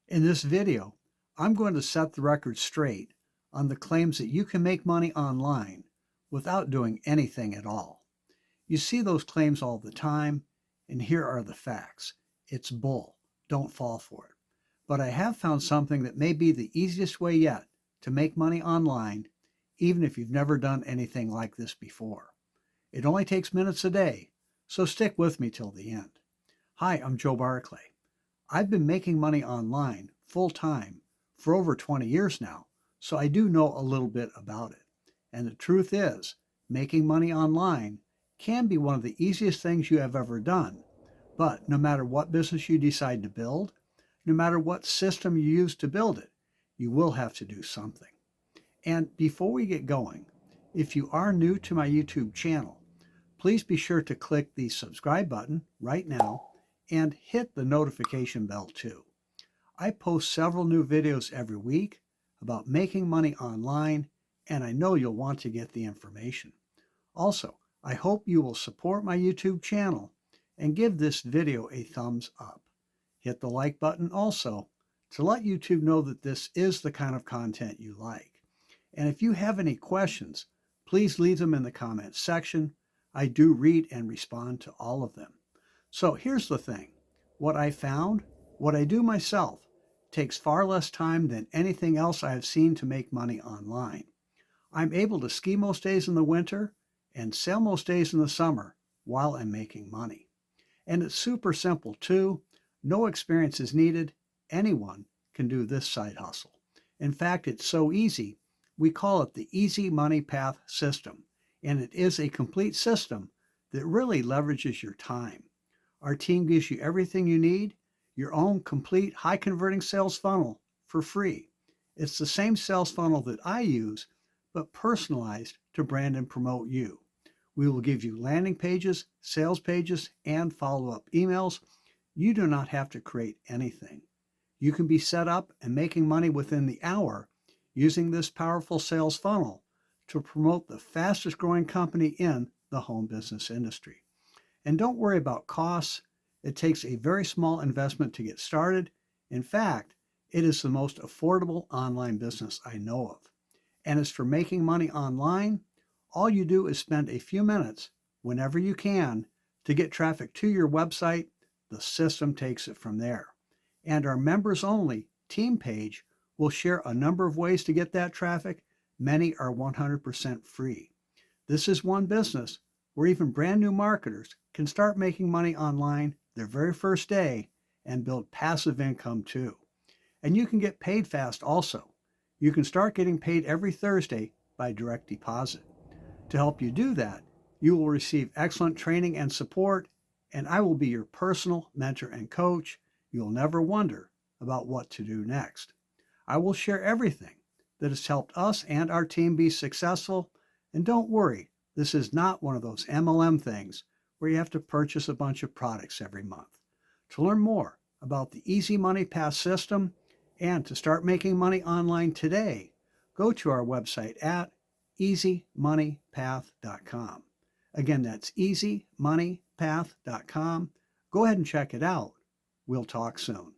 In this video, I'm going to set the record straight on the claims that you can make money online without doing anything at all. You see those claims all the time, and here are the facts. It's bull. Don't fall for it. But I have found something that may be the easiest way yet to make money online, even if you've never done anything like this before. It only takes minutes a day, so stick with me till the end. Hi, I'm Joe Barclay. I've been making money online full-time for over 20 years now, so I do know a little bit about it. And the truth is, making money online can be one of the easiest things you have ever done. But no matter what business you decide to build, no matter what system you use to build it, you will have to do something. And before we get going, if you are new to my YouTube channel, please be sure to click the subscribe button right now and hit the notification bell too. I post several new videos every week about making money online, and I know you'll want to get the information. Also, I hope you will support my YouTube channel and give this video a thumbs up. Hit the like button also to let YouTube know that this is the kind of content you like. And if you have any questions, please leave them in the comments section. I do read and respond to all of them. So here's the thing. What I found, what I do myself, takes far less time than anything else I have seen to make money online. I'm able to ski most days in the winter and sail most days in the summer while I'm making money. And it's super simple too. No experience is needed. Anyone can do this side hustle. In fact, it's so easy, we call it the Easy Money Path system. And it is a complete system that really leverages your time. Our team gives you everything you need, your own complete high converting sales funnel for free. It's the same sales funnel that I use, but personalized to brand and promote you. We will give you landing pages, sales pages, and follow-up emails. You do not have to create anything. You can be set up and making money within the hour using this powerful sales funnel to promote the fastest growing company in the home business industry. And don't worry about costs. It takes a very small investment to get started. In fact, it is the most affordable online business I know of. And as for making money online, all you do is spend a few minutes whenever you can to get traffic to your website. The system takes it from there. And our members only team page will share a number of ways to get that traffic. Many are 100% free. This is one business where even brand new marketers can start making money online their very first day and build passive income too. And you can get paid fast also. You can start getting paid every Thursday by direct deposit. To help you do that, you will receive excellent training and support, and I will be your personal mentor and coach. You'll never wonder about what to do next. I will share everything that has helped us and our team be successful. And don't worry, this is not one of those MLM things where you have to purchase a bunch of products every month. To learn more about the Easy Money Path system and to start making money online today, go to our website at easymoneypath.com. Again, that's easymoneypath.com. Go ahead and check it out. We'll talk soon.